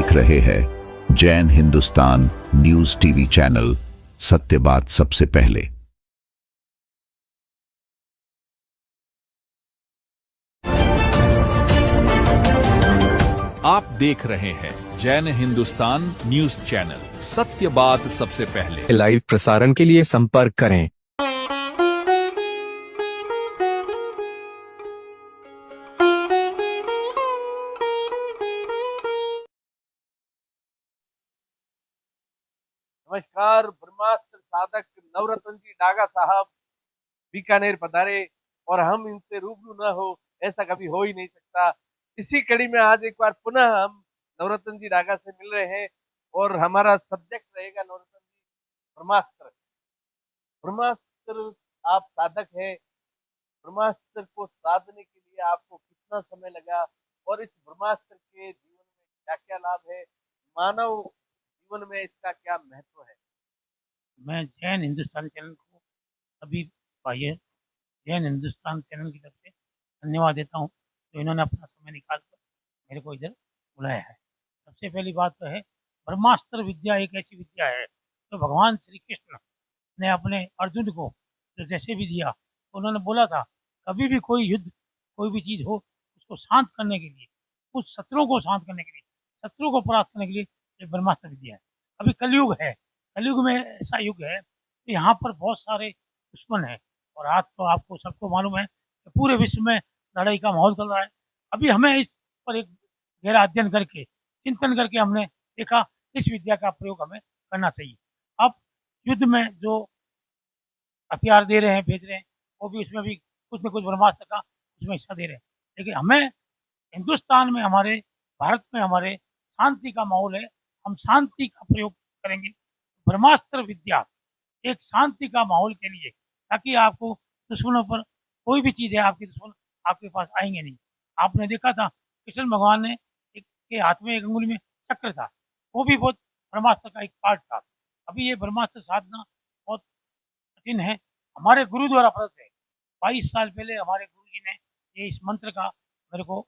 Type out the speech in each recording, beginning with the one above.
देख रहे हैं Jain Hindustan news TV channel, सत्य बात सबसे पहले। आप देख रहे हैं जैन हिंदुस्तान न्यूज चैनल, सत्य बात सबसे पहले। लाइव प्रसारण के लिए संपर्क करें। नमस्कार। ब्रह्मास्त्र साधक नवरत्न जी डागा साहब बीकानेर पधारे और हम इनसे रूबरू न हो, ऐसा कभी हो ही नहीं सकता। इसी कड़ी में आज एक बार पुनः हम नवरत्न जी डागा से मिल रहे हैं और हमारा सब्जेक्ट रहेगा नवरत्न जी ब्रह्मास्त्र। ब्रह्मास्त्र आप साधक हैं, ब्रह्मास्त्र को साधने के लिए आपको कितना समय लगा और इस ब्रह्मास्त्र के जीवन में क्या क्या लाभ है, मानव जीवन में इसका क्या महत्व है। मैं जैन हिंदुस्तान चैनल को अभी भाई जैन हिंदुस्तान चैनल की तरफ से धन्यवाद देता हूँ, तो इन्होंने अपना समय निकाल कर मेरे को इधर बुलाया है। सबसे पहली बात तो है, ब्रह्मास्त्र विद्या एक ऐसी विद्या है जो भगवान श्री कृष्ण ने अपने अर्जुन को जो जैसे भी दिया, तो उन्होंने बोला था कभी भी कोई युद्ध कोई भी चीज़ हो उसको शांत करने के लिए, उस शत्रुओं को शांत करने के लिए, शत्रुओं को परास्त करने के लिए एक ब्रह्मास्त्र विद्या है। अभी कलयुग है, कलयुग में ऐसा युग है कि यहाँ पर बहुत सारे दुश्मन हैं और आज तो आपको सबको मालूम है कि पूरे विश्व में लड़ाई का माहौल चल रहा है। अभी हमें इस पर एक गहरा अध्ययन करके चिंतन करके हमने देखा इस विद्या का प्रयोग हमें करना चाहिए। अब युद्ध में जो हथियार दे रहे हैं भेज रहे हैं, वो भी उसमें भी कुछ न कुछ ब्रह्मास्त्र का उसमें हिस्सा दे रहे हैं, लेकिन हमें हिंदुस्तान में हमारे भारत में हमारे शांति का माहौल है, हम शांति का प्रयोग करेंगे। ब्रह्मास्त्र विद्या एक शांति का माहौल के लिए, ताकि आपको दुश्मनों पर कोई भी चीज़ है आपके दुश्मन आपके पास आएंगे नहीं। आपने देखा था कृष्ण भगवान ने एक के हाथ में एक अंगुली में चक्र था, वो भी बहुत ब्रह्मास्त्र का एक पार्ट था। अभी ये ब्रह्मास्त्र साधना बहुत कठिन है, हमारे गुरु द्वारा फर्ज है। 22 साल पहले हमारे गुरु जी ने ये इस मंत्र का मेरे को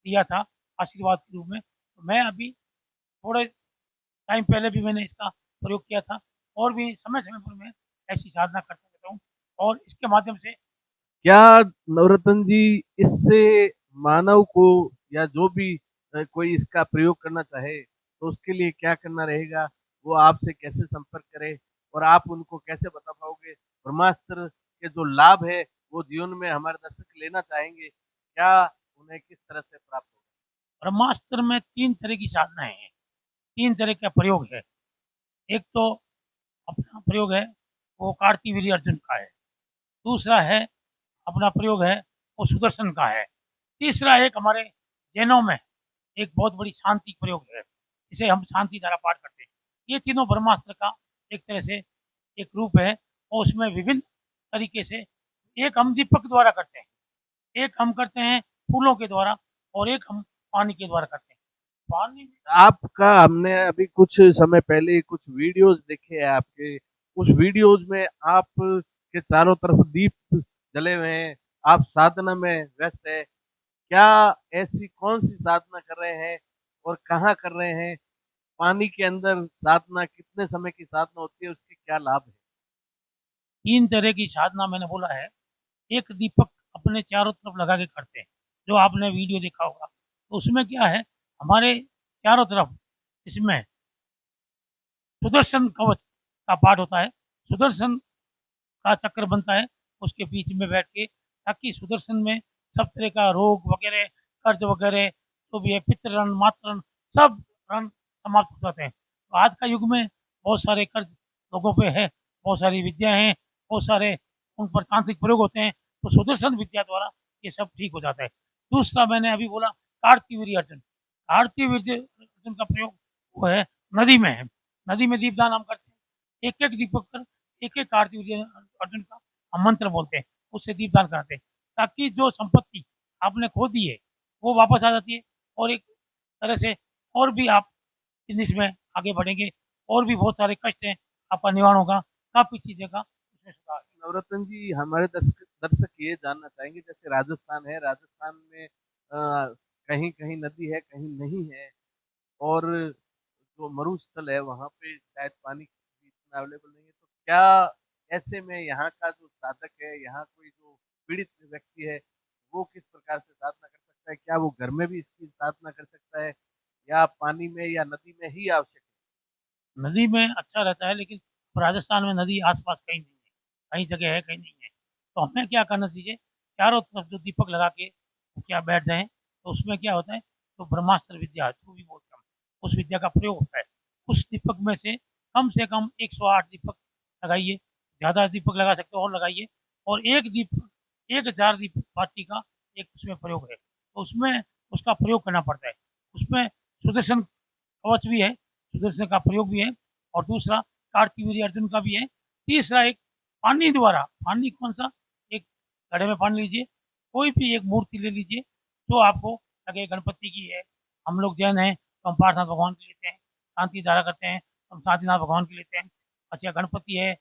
दिया था आशीर्वाद के रूप में, तो मैं अभी थोड़े टाइम पहले भी मैंने इसका प्रयोग किया था और भी समय समय पर मैं ऐसी साधना करता रहता हूँ और इसके माध्यम से क्या नवरत्न जी इससे मानव को या जो भी कोई इसका प्रयोग करना चाहे तो उसके लिए क्या करना रहेगा, वो आपसे कैसे संपर्क करे और आप उनको कैसे बता पाओगे ब्रह्मास्त्र के जो लाभ है वो जीवन में हमारे दर्शक लेना चाहेंगे, क्या उन्हें किस तरह से प्राप्त होगा। ब्रह्मास्त्र में 3 तरह की साधनाएं हैं, 3 तरह का प्रयोग है। एक तो अपना प्रयोग है वो कार्तिवीर्य अर्जुन का है, दूसरा है अपना प्रयोग है वो सुदर्शन का है, तीसरा एक हमारे जैनों में एक बहुत बड़ी शांति प्रयोग है, जिसे हम शांति धारा पाठ करते हैं। ये तीनों ब्रह्मास्त्र का एक तरह से एक रूप है और उसमें विभिन्न तरीके से एक हम दीपक द्वारा करते हैं, एक हम करते हैं फूलों के द्वारा और एक हम पानी के द्वारा करते हैं। पानी में आपका हमने अभी कुछ समय पहले कुछ वीडियोस देखे हैं आपके, उस वीडियोस में आप के चारों तरफ दीप जले हुए हैं, आप साधना में व्यस्त है। क्या ऐसी कौन सी साधना कर रहे हैं और कहाँ कर रहे हैं, पानी के अंदर साधना कितने समय की साधना होती है, उसके क्या लाभ है। 3 तरह की साधना मैंने बोला है। एक दीपक अपने चारों तरफ लगा के करते हैं, जो आपने वीडियो देखा होगा, तो उसमें क्या है हमारे चारों तरफ इसमें सुदर्शन कवच का पाठ होता है, सुदर्शन का चक्र बनता है उसके बीच में बैठ के, ताकि सुदर्शन में सब तरह का रोग वगैरह, कर्ज वगैरह जो भी है, पितृ ऋण मातृ ऋण सब ऋण समाप्त हो जाते हैं। तो आज का युग में बहुत सारे कर्ज लोगों पे है, बहुत सारी विद्या हैं, बहुत सारे उन पर तांत्रिक प्रयोग होते हैं, तो सुदर्शन विद्या द्वारा ये सब ठीक हो जाता है। दूसरा मैंने अभी बोला कार्तिवीर्य अर्जुन, कार्तिवीर्य अर्जुन का प्रयोग वो है नदी में है, नदी में दीपदान हम करते हैं, एक एक दीपक पर एक एक कार्तिवीर्य अर्जुन का हम मंत्र बोलते हैं, उससे दीपदान कराते हैं, ताकि जो संपत्ति आपने खो दी है वो वापस आ जाती है और एक तरह से और भी आप इसमें आगे बढ़ेंगे और भी बहुत सारे कष्ट हैं आपका निवारण होगा, काफ़ी चीज़ें का उसमें सुधार। नवरत्न जी हमारे दर्शक दर्शक ये जानना चाहेंगे, जैसे राजस्थान है, राजस्थान में कहीं कहीं नदी है कहीं नहीं है, और जो मरुस्थल है वहाँ पे शायद पानी भी इतना अवेलेबल नहीं है, तो क्या ऐसे में यहाँ का जो साधक है, यहाँ कोई जो पीड़ित व्यक्ति है, वो किस प्रकार से साधना कर सकता है? क्या वो घर में भी इसकी साधना कर सकता है या पानी में या नदी में ही आवश्यक है? नदी में अच्छा रहता है, लेकिन राजस्थान में नदी आस-पास कहीं नहीं है। कहीं जगह है, कहीं नहीं है। तो हमें क्या करना चाहिए, चारों तरफ जो दीपक लगा के क्या बैठ जाएँ, तो उसमें क्या होता है, तो ब्रह्मास्त्र विद्या जो भी बोलते हैं हम, उस विद्या का प्रयोग होता है। उस दीपक में से कम 108 दीपक लगाइए, ज़्यादा दीपक लगा सकते हो और लगाइए, और 1000 दीप बाती का एक उसमें प्रयोग है। तो उसमें उसका प्रयोग करना पड़ता है। उसमें सुदर्शन कवच भी है, सुदर्शन का प्रयोग भी है, और दूसरा कार्तवीर्य अर्जुन का भी है। तीसरा एक पानी द्वारा, पानी कौन-सा, एक घड़े में पानी लीजिए, कोई भी एक मूर्ति ले लीजिए, जो आपको लगे गणपति की है। हम लोग जैन हैं, तो हम पार्थनाथ भगवान की लेते हैं, शांति धारा करते हैं, हम शांतिनाथ भगवान की लेते हैं। अच्छा, गणपति है,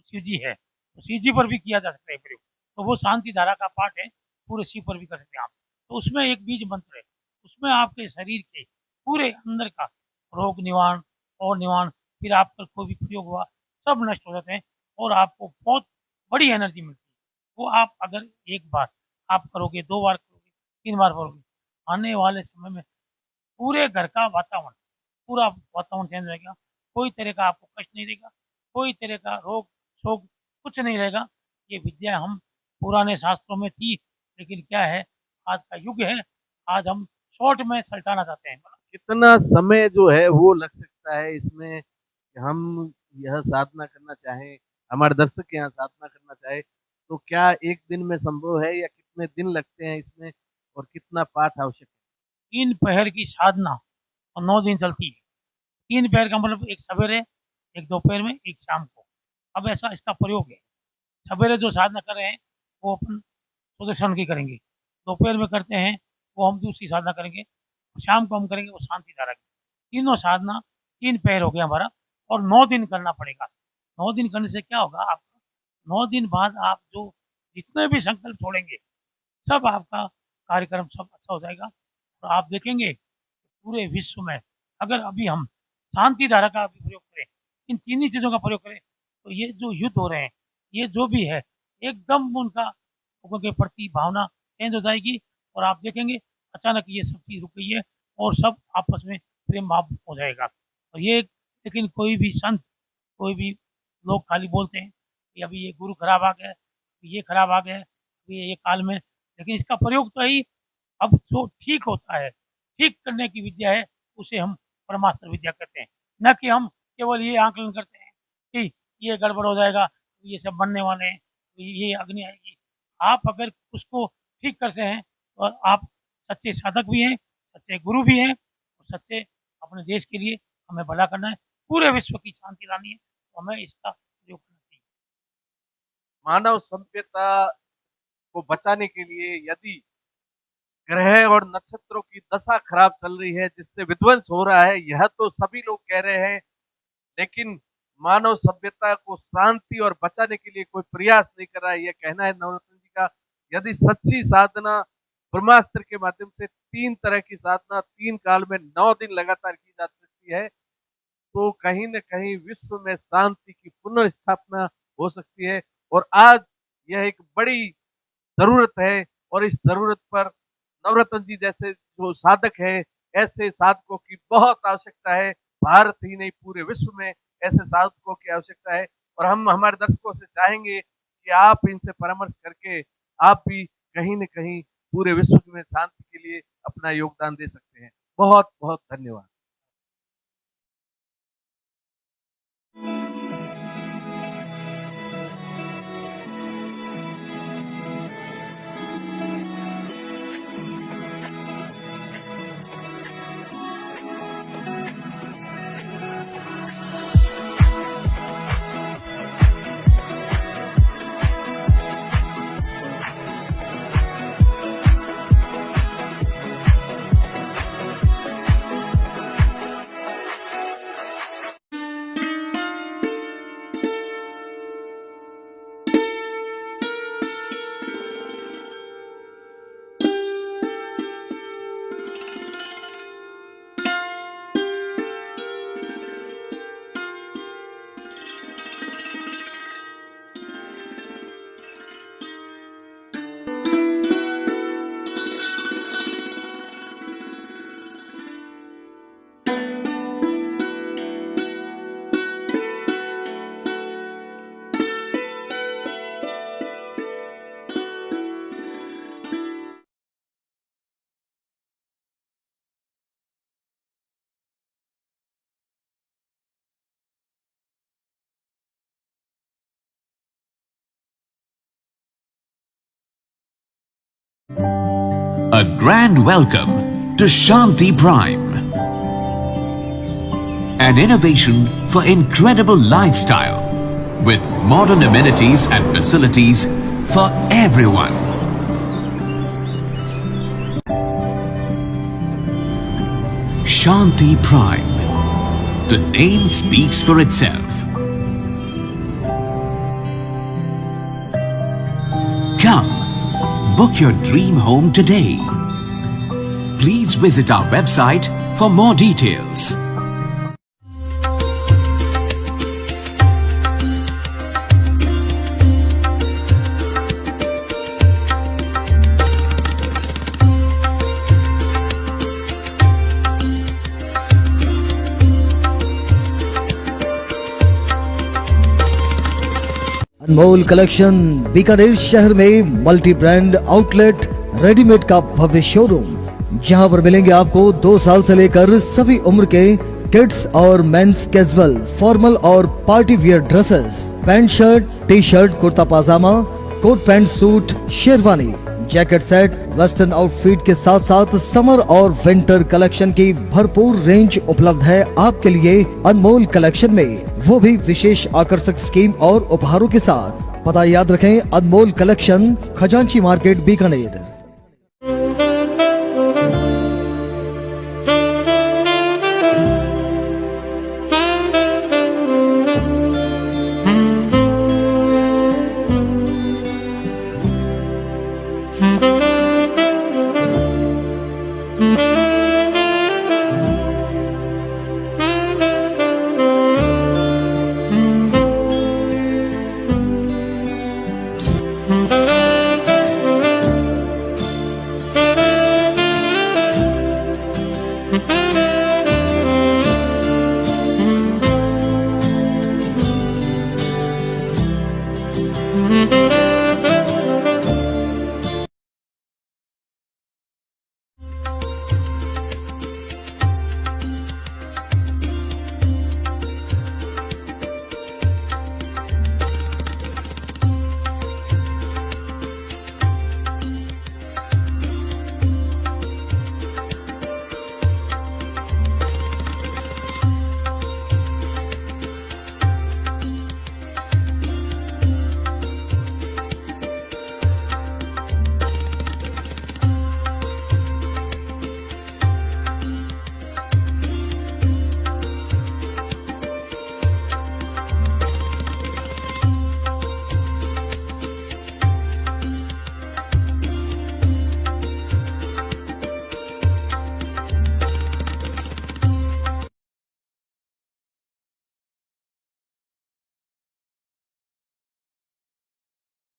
शिव जी है, तो शिव जी पर भी किया जा सकता है प्रयोग। तो वो शांति धारा का पाठ है, पूरे शिव पर भी कर सकते हैं आप। तो उसमें एक बीज मंत्र है, उसमें आपके शरीर के पूरे अंदर का रोग निवारण और निवारण, फिर आपका कोई भी प्रयोग हुआ, सब नष्ट हो जाते हैं और आपको बहुत बड़ी एनर्जी मिलती है। वो आप अगर एक बार आप करोगे, 2 बार करोगे, 3 बार करोगे, आने वाले समय में पूरे घर का वातावरण, पूरा वातावरण चेंज हो जाएगा। कोई तरह का आपको कष्ट नहीं रहेगा, कोई तरह का रोग, शोक कुछ नहीं रहेगा। ये विद्या हम पुराने शास्त्रों में थी, लेकिन क्या है, आज का युग है, आज हम शॉर्ट में सल्टाना चाहते हैं। कितना समय जो है वो लग सकता है इसमें कि हम यह साधना करना चाहें, हमारे दर्शक यहाँ साधना करना चाहे, तो क्या एक दिन में संभव है या कितने दिन लगते हैं इसमें और कितना पाठ आवश्यक है? 3 पहर की साधना और 9 दिन चलती है। 3 पहर का मतलब एक सवेरे, एक दोपहर में, एक शाम को। अब ऐसा इसका प्रयोग है। सवेरे जो साधना कर रहे हैं, वो अपन सुदर्शन की करेंगे। दोपहर में करते हैं, वो हम दूसरी साधना करेंगे। शाम को हम करेंगे वो शांति धारा की। तीनों साधना 3 पहर हो गया हमारा, और 9 दिन करना पड़ेगा। 9 दिन करने से क्या होगा, आपका 9 दिन बाद आप जो जितने भी संकल्प छोड़ेंगे, सब आपका कार्यक्रम सब अच्छा हो जाएगा। और आप देखेंगे पूरे विश्व में, अगर अभी हम शांति धारा का भी प्रयोग करें, इन 3 ही चीज़ों का प्रयोग करें, तो ये जो युद्ध हो रहे हैं, ये जो भी है, एकदम उनका लोगों के प्रति भावना चेंज हो जाएगी, और आप देखेंगे अचानक ये सब चीज़ रुक गई है और सब आपस में प्रेम भाव हो जाएगा। और ये, लेकिन कोई भी संत, कोई भी लोग खाली बोलते हैं कि अभी ये गुरु खराब आ गया, ये खराब आ गया, ये काल में, लेकिन इसका प्रयोग तो ही अब जो ठीक होता है, ठीक करने की विद्या है, उसे हम परमास्त्र विद्या कहते हैं। न कि हम केवल ये आकलन करते हैं कि ये गड़बड़ हो जाएगा, ये सब बनने वाले हैं, ये अग्नि आएगी। आप अगर उसको ठीक कर से हैं, तो आप सच्चे साधक भी हैं, सच्चे गुरु भी हैं, और सच्चे अपने देश के लिए हमें भला करना है, पूरे विश्व की शांति लानी है, तो हमें इसका प्रयोग करना चाहिए। मानव सभ्यता को बचाने के लिए यदि ग्रह और नक्षत्रों की दशा खराब चल रही है, जिससे विध्वंस हो रहा है, यह तो सभी लोग कह रहे हैं, लेकिन मानव सभ्यता को शांति और बचाने के लिए कोई प्रयास नहीं कर रहा है, यह कहना है नवरत्न जी का। यदि सच्ची साधना ब्रह्मास्त्र के माध्यम से 3 तरह की साधना 3 काल में 9 दिन लगातार की जा सकती है, तो कहीं न कहीं विश्व में शांति की पुनर्स्थापना हो सकती है। और आज यह एक बड़ी ज़रूरत है, और इस ज़रूरत पर नवरत्न जी जैसे जो साधक है, ऐसे साधकों की बहुत आवश्यकता है। भारत ही नहीं, पूरे विश्व में ऐसे साधकों की आवश्यकता है, और हम हमारे दर्शकों से चाहेंगे कि आप इनसे परामर्श करके आप भी कहीं न कहीं पूरे विश्व में शांति के लिए अपना योगदान दे सकते हैं। बहुत-बहुत धन्यवाद। A grand welcome to Shanti Prime, an innovation for incredible lifestyle with modern amenities and facilities for everyone. Shanti Prime. The name speaks for itself. Come, book your dream home today. Please visit our website for more details. Anmol collection Bikaner शहर में multi brand outlet readymade का भव्य showroom, जहां पर मिलेंगे आपको 2 साल से लेकर सभी उम्र के किड्स और मेंस कैजुअल, फॉर्मल और party wear dresses, pant shirt, T shirt, kurta pajama, coat pant suit, sherwani, jacket set, western outfit के साथ साथ समर और विंटर कलेक्शन की भरपूर रेंज उपलब्ध है आपके लिए अनमोल कलेक्शन में, वो भी विशेष आकर्षक स्कीम और उपहारों के साथ। पता याद रखें, अनमोल कलेक्शन, खजांची मार्केट, बीकानेर।